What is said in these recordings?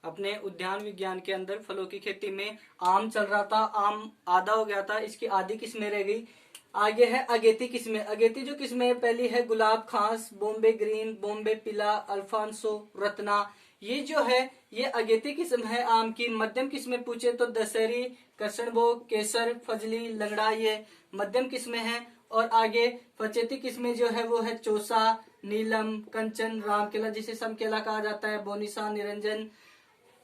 अपने उद्यान विज्ञान के अंदर फलों की खेती में आम चल रहा था, आम आधा हो गया था, इसकी आधी किस्में रह गई। आगे है अगेती किस्में। अगेती जो किस्में है, पहली है गुलाब खास, बॉम्बे ग्रीन, बॉम्बे पीला, अल्फांसो, रत्ना। ये जो है ये अगेती किस्म है आम की। मध्यम किस्में पूछे तो दशहरी, कृष्णभोग, केसर, फजली, लंगड़ा, ये मध्यम किस्में हैं। और आगे पचेती किस्में जो है वो है चौसा, नीलम, कंचन, रामकेला जिसे समकेला कहा जाता है, बोनीसा, निरंजन।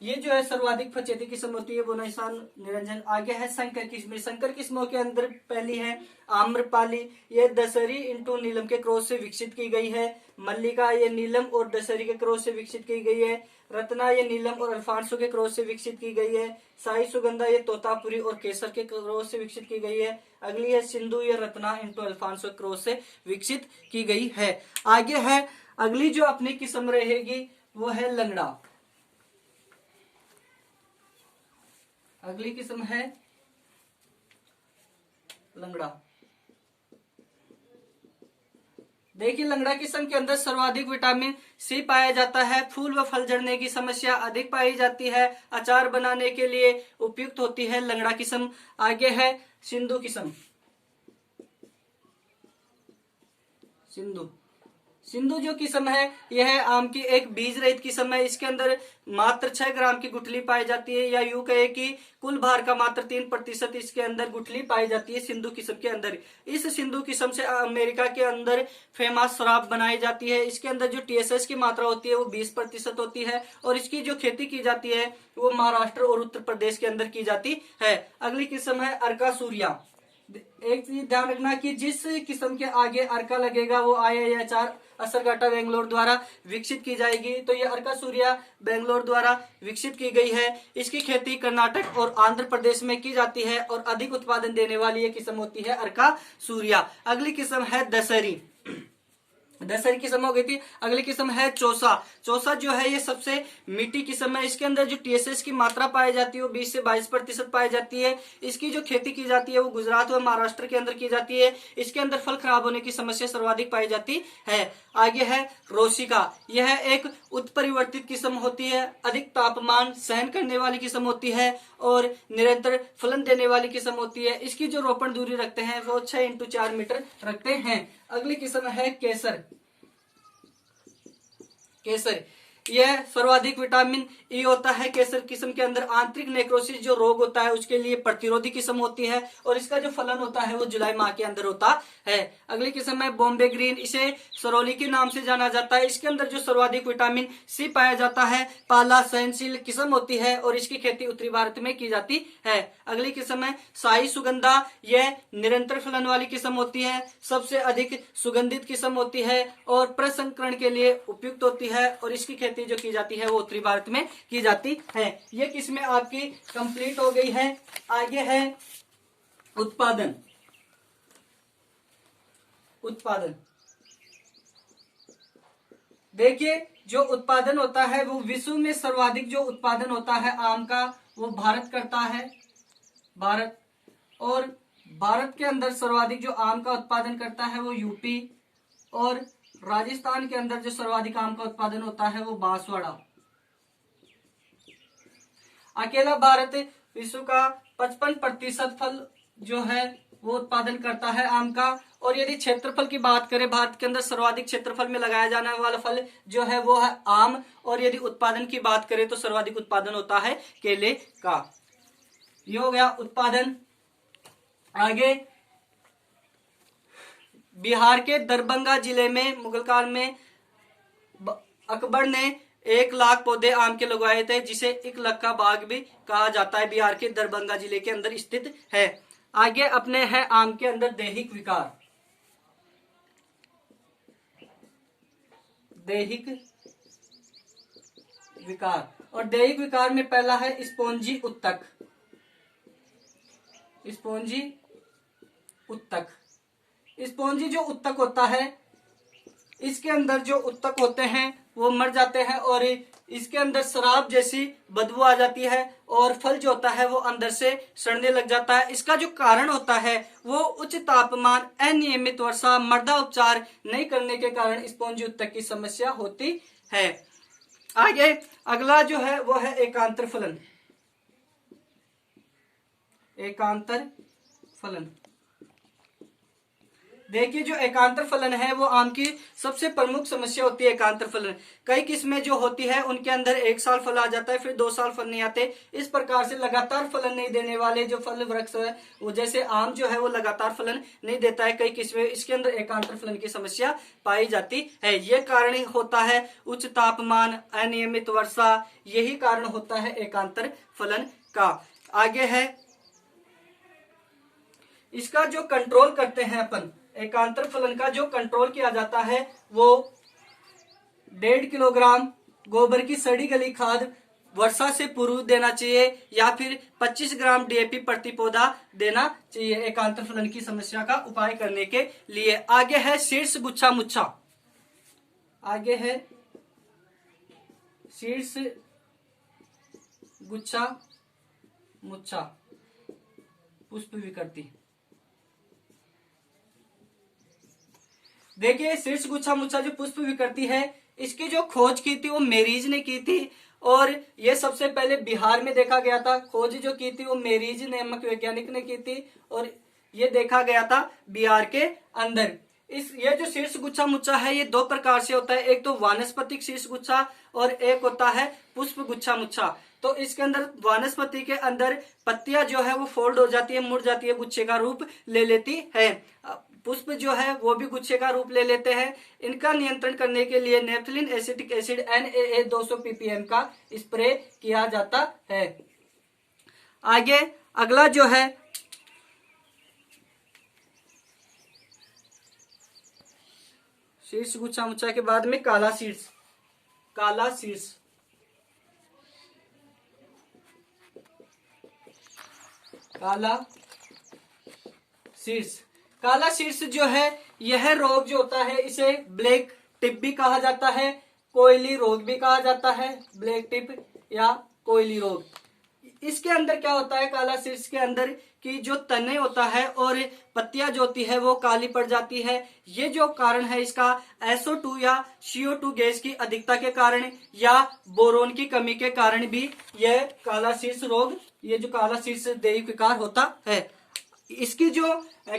ये जो है सर्वाधिक फचेती किस्म होती है, वो निशान निरंजन। आगे है संकर किस्में। संकर किस्मों के अंदर पहली है आम्रपाली। ये दशहरी इंटू नीलम के क्रॉस से विकसित की गई है। मल्लिका ये नीलम और दशहरी के क्रॉस से विकसित की गई है। रत्ना ये नीलम और अल्फांसो के क्रॉस से विकसित की गई है। शाही सुगंधा ये तोतापुरी और केसर के क्रॉस से विकसित की गई है। अगली है सिंधु, ये रत्ना इंटू अल्फांसो क्रॉस से विकसित की गई है। आगे है अगली जो अपनी किस्म रहेगी वो है लंगड़ा। अगली किस्म है लंगड़ा। देखिए लंगड़ा किस्म के अंदर सर्वाधिक विटामिन सी पाया जाता है। फूल व फल झड़ने की समस्या अधिक पाई जाती है। अचार बनाने के लिए उपयुक्त होती है लंगड़ा किस्म। आगे है सिंधु किस्म। सिंधु जो किस्म है यह आम की एक बीज रहित किस्म है। इसके अंदर मात्र 6 ग्राम की गुठली पाई जाती है, या यूं कहे कि कुल भार का मात्र 3% इसके अंदर गुठली पाई जाती है सिंधु किस्म के अंदर। इस सिंधु किस्म से अमेरिका के अंदर फेमस शराब बनाई जाती है। इसके अंदर जो TSS की मात्रा होती है वो 20% होती है, और इसकी जो खेती की जाती है वो महाराष्ट्र और उत्तर प्रदेश के अंदर की जाती है। अगली किस्म है अर्का सूर्या। एक चीज ध्यान रखना कि जिस किस्म के आगे अर्का लगेगा वो IIHR असरकाटा बेंगलोर द्वारा विकसित की जाएगी। तो ये अर्का सूर्या बेंगलोर द्वारा विकसित की गई है। इसकी खेती कर्नाटक और आंध्र प्रदेश में की जाती है, और अधिक उत्पादन देने वाली ये किस्म होती है अर्का सूर्या। अगली किस्म है दशहरी। दशहरी किस्म हो गई थी। अगली किस्म है चौसा। चौसा जो है ये सबसे मीठी किस्म है। इसके अंदर जो TSS की मात्रा पाई जाती है वो 20 से 22% पाई जाती है। इसकी जो खेती की जाती है वो गुजरात व महाराष्ट्र के अंदर की जाती है। इसके अंदर फल खराब होने की समस्या सर्वाधिक पाई जाती है। आगे है रोसिका। यह एक उत्परिवर्तित किस्म होती है, अधिक तापमान सहन करने वाली किस्म होती है, और निरंतर फलन देने वाली किस्म होती है। इसकी जो रोपण दूरी रखते हैं वो 6x4 मीटर रखते हैं। अगली किस्म है केसर। केसर यह सर्वाधिक विटामिन ई होता है। केसर किस्म के अंदर आंतरिक नेक्रोसिस जो रोग होता है उसके लिए प्रतिरोधी किस्म होती है, और इसका जो फलन होता है वो जुलाई माह के अंदर होता है। अगली किस्म है बॉम्बे ग्रीन। इसे सरोली के नाम से जाना जाता है। इसके अंदर जो सर्वाधिक विटामिन सी पाया जाता है। पाला सहनशील किस्म होती है, और इसकी खेती उत्तरी भारत में की जाती है। अगली किस्म है शाही सुगंधा। यह निरंतर फलन वाली किस्म होती है, सबसे अधिक सुगंधित किस्म होती है, और प्रसंस्करण के लिए उपयुक्त होती है, और इसकी खेती जो की जाती है वो उत्तरी भारत में की जाती है। ये किस्में आपकी कंप्लीट हो गई है। आगे है उत्पादन। देखिए जो उत्पादन होता है वो विश्व में सर्वाधिक जो उत्पादन होता है आम का वो भारत करता है। और भारत के अंदर सर्वाधिक जो आम का उत्पादन करता है वो यूपी, और राजस्थान के अंदर जो सर्वाधिक आम का उत्पादन होता है वो बांसवाड़ा। अकेला भारत विश्व का 55% फल जो है वो उत्पादन करता है आम का। और यदि क्षेत्रफल की बात करें, भारत के अंदर सर्वाधिक क्षेत्रफल में लगाया जाने वाला फल जो है वो है आम। और यदि उत्पादन की बात करें तो सर्वाधिक उत्पादन होता है केले का। ये हो गया उत्पादन। आगे बिहार के दरभंगा जिले में मुगल काल में अकबर ने 1 लाख पौधे आम के लगवाए थे, जिसे 1 लाख का बाग भी कहा जाता है। बिहार के दरभंगा जिले के अंदर स्थित है। आगे अपने है आम के अंदर दैहिक विकार। और दैहिक विकार में पहला है स्पोंजी उत्तक। स्पोंजी जो उत्तक होता है, इसके अंदर जो उत्तक होते हैं वो मर जाते हैं, और इसके अंदर शराब जैसी बदबू आ जाती है, और फल जो होता है वो अंदर से सड़ने लग जाता है। इसका जो कारण होता है वो उच्च तापमान, अनियमित वर्षा, मृदा उपचार नहीं करने के कारण स्पोंजी उत्तक की समस्या होती है। आगे अगला जो है वो है एकांतर फलन। एकांतर फलन, देखिए जो एकांतर फलन है वो आम की सबसे प्रमुख समस्या होती है। एकांतर फलन कई किस्में जो होती है उनके अंदर 1 साल फल आ जाता है, फिर 2 साल फल नहीं आते। इस प्रकार से लगातार फलन नहीं देने वाले जो फल वृक्ष है वो जैसे आम जो है वो लगातार फलन नहीं देता है। कई किस्में इसके अंदर एकांतर फलन की समस्या पाई जाती है। ये कारण होता है उच्च तापमान, अनियमित वर्षा, यही कारण होता है एकांतर फलन का। आगे है इसका जो कंट्रोल करते हैं अपन, एकांतर फलन का जो कंट्रोल किया जाता है वो 1.5 किलोग्राम गोबर की सड़ी गली खाद वर्षा से पूर्व देना चाहिए या फिर 25 ग्राम डीएपी प्रति पौधा देना चाहिए एकांतर फलन की समस्या का उपाय करने के लिए। आगे है शीर्ष गुच्छा मुच्छा। आगे है शीर्ष गुच्छा मुच्छा पुष्प विकृति। देखिए शीर्ष गुच्छा मुच्छा जो पुष्प विकृति है इसकी जो खोज की थी वो मेरीज ने की थी और ये सबसे पहले बिहार में देखा गया था। खोज जो की थी वो मेरीज नामक वैज्ञानिक ने की थी और ये देखा गया था बिहार के अंदर। ये जो शीर्ष गुच्छा मुच्छा है ये 2 प्रकार से होता है, एक तो वानस्पतिक शीर्ष गुच्छा और एक होता है पुष्प गुच्छा मुच्छा। तो इसके अंदर वानस्पति के अंदर पत्तियां जो है वो फोल्ड हो जाती है, मुड़ जाती है, गुच्छे का रूप ले लेती है। पुष्प जो है वो भी गुच्छे का रूप ले लेते हैं। इनका नियंत्रण करने के लिए naphthalene acetic acid NaA 200 ppm का स्प्रे किया जाता है। आगे अगला जो है शीर्ष गुच्छा मुच्छा के बाद में काला शीर्ष। काला शीर्ष काला शीर्ष काला शीर्ष जो है यह रोग जो होता है इसे ब्लैक टिप भी कहा जाता है, कोयली रोग भी कहा जाता है, ब्लैक टिप या कोयली रोग। इसके अंदर क्या होता है काला शीर्ष के अंदर कि जो तने होता है और पत्तियां जो होती है वो काली पड़ जाती है। ये जो कारण है इसका SO2 या CO2 गैस की अधिकता के कारण या बोरोन की कमी के कारण भी यह काला शीर्ष रोग, ये जो काला शीर्ष देही विकार होता है। इसकी जो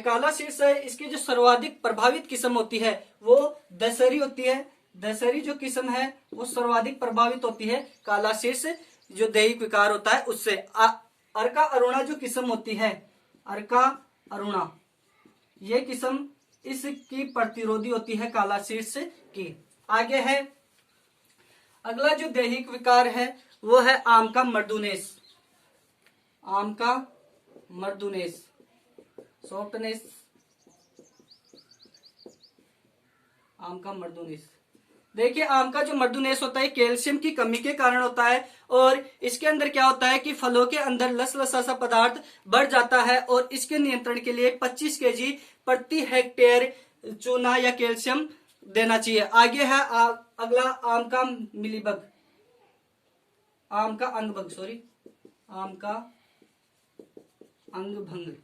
काला शीर्ष है इसकी जो सर्वाधिक प्रभावित किस्म होती है वो दशहरी होती है। दशहरी जो किस्म है वो सर्वाधिक प्रभावित होती है काला शीर्ष जो दैहिक विकार होता है उससे। अर्का अरुणा जो किस्म होती है, अर्का अरुणा, ये किस्म इसकी प्रतिरोधी होती है काला शीर्ष की। आगे है अगला जो दैहिक विकार है वो है आम का मर्दुनेस। आम का मर्दुनेस, सॉफ्टनेस, आम का मर्दुनेस। देखिए आम का जो मर्दुनेस होता है कैल्शियम की कमी के कारण होता है और इसके अंदर क्या होता है कि फलों के अंदर लसलसा सा पदार्थ बढ़ जाता है और इसके नियंत्रण के लिए 25 kg प्रति हेक्टेयर चूना या कैल्शियम देना चाहिए। आगे है अगला आम का मिलीबग, आम का अंगभंग, सॉरी आम का अंगभंग।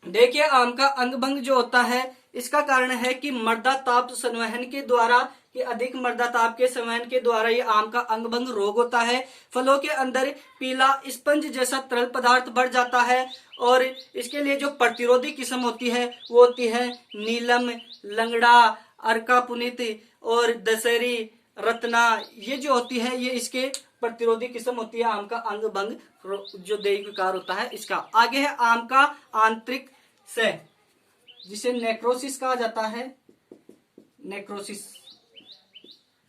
देखिए आम का अंगभंग जो होता है इसका कारण है कि मृदा ताप संवहन के द्वारा, कि अधिक मृदा ताप के संवहन के द्वारा ये आम का अंगभंग रोग होता है। फलों के अंदर पीला स्पंज जैसा तरल पदार्थ बढ़ जाता है और इसके लिए जो प्रतिरोधी किस्म होती है वो होती है नीलम, लंगड़ा, अर्का पुनित और दशहरी, रत्ना। ये जो होती है ये इसके प्रतिरोधी किस्म होती है आम का अंगभंग जो दैहिक विकार होता है इसका। आगे है आम का आंतरिक सह, जिसे नेक्रोसिस कहा जाता है, नेक्रोसिस,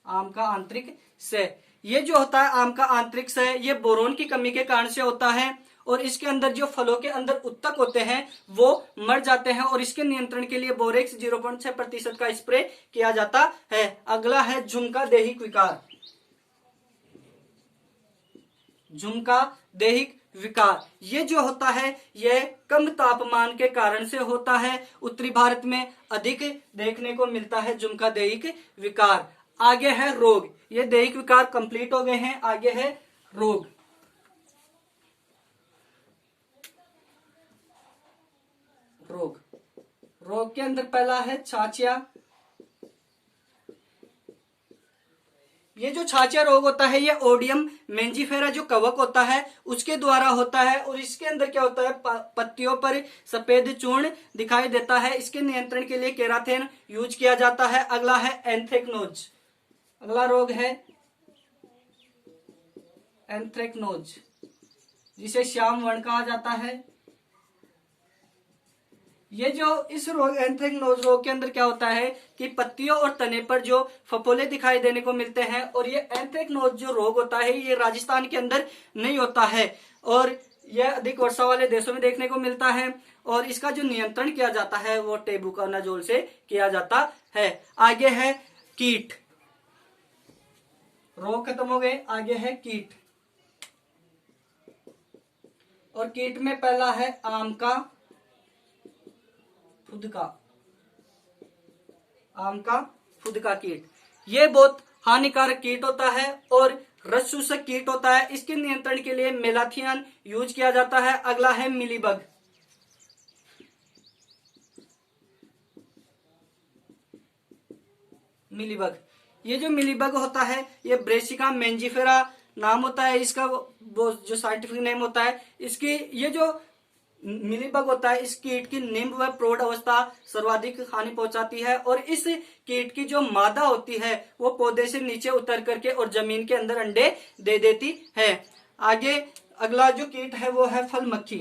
आम का आंतरिक सह। ये जो होता है आम का आंतरिक सह ये बोरोन की कमी के कारण से होता है और इसके अंदर जो फलों के अंदर उत्तक होते हैं वो मर जाते हैं और इसके नियंत्रण के लिए बोरेक्स 0.6% का स्प्रे किया जाता है। अगला है झुमका दैहिक विकार। झुमका दैहिक विकार ये जो होता है यह कम तापमान के कारण से होता है। उत्तरी भारत में अधिक देखने को मिलता है झुमका दैहिक विकार। आगे है रोग, ये दैहिक विकार कंप्लीट हो गए हैं। आगे है रोग। रोग, रोग के अंदर पहला है छाछिया, ये जो छाछा रोग होता है ये ओडियम मेंजिफेरा जो कवक होता है उसके द्वारा होता है, और इसके अंदर क्या होता है, पत्तियों पर सफेद चूर्ण दिखाई देता है। इसके नियंत्रण के लिए केराथेन यूज किया जाता है। अगला है एंथ्रेक्नोज। अगला रोग है एंथ्रेक्नोज, जिसे श्याम वर्ण कहा जाता है। ये जो इस रोग एंथ्रेक्नोज रोग के अंदर क्या होता है कि पत्तियों और तने पर जो फफोले दिखाई देने को मिलते हैं, और ये एंथ्रेक्नोज जो रोग होता है ये राजस्थान के अंदर नहीं होता है, और यह अधिक वर्षा वाले देशों में देखने को मिलता है, और इसका जो नियंत्रण किया जाता है वो टेबुकानाजोल से किया जाता है। आगे है कीट। रोग खत्म हो गए, आगे है कीट, और कीट में पहला है आम का फुदका। आम का फुदका कीट, ये बहुत हानिकारक कीट होता है और रस शोषक कीट होता है। इसके नियंत्रण के लिए मेलाथियन यूज किया जाता है। अगला है मिलीबग। मिलीबग, ये जो मिलीबग होता है ये ब्रेसिका मेंजिफेरा नाम होता है इसका, वो जो साइंटिफिक नेम होता है। इसकी ये जो मिलीबग होता है इस कीट की निम्ब व प्रौढ़ अवस्था सर्वाधिक हानि पहुंचाती है, और इस कीट की जो मादा होती है वो पौधे से नीचे उतर करके और जमीन के अंदर अंडे दे देती है। आगे अगला जो कीट है वो है फल मक्खी।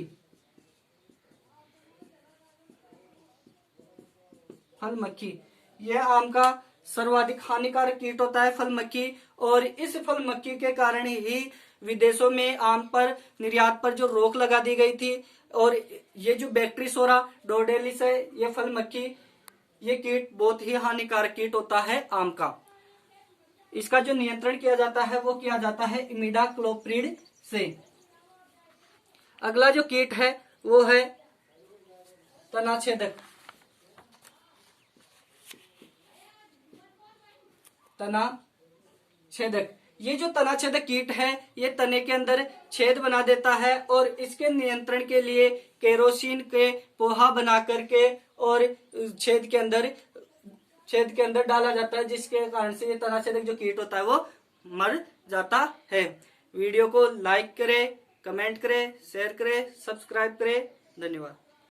फल मक्खी, यह आम का सर्वाधिक हानिकारक कीट होता है फल मक्खी, और इस फल मक्खी के कारण ही विदेशों में आम पर निर्यात पर जो रोक लगा दी गई थी। और ये जो बैक्टीरियोसोरा डोडेलिस है, ये फल मक्खी, ये कीट बहुत ही हानिकारक कीट होता है आम का। इसका जो नियंत्रण किया जाता है वो किया जाता है इमिडाक्लोप्रिड से। अगला जो कीट है वो है तनाछेदक। तना छेदक, ये जो तना छेदक कीट है ये तने के अंदर छेद बना देता है, और इसके नियंत्रण के लिए केरोसिन के पोहा बना करके और छेद के अंदर डाला जाता है, जिसके कारण से ये तना छेदक जो कीट होता है वो मर जाता है। वीडियो को लाइक करें, कमेंट करें, शेयर करें, सब्सक्राइब करें। धन्यवाद।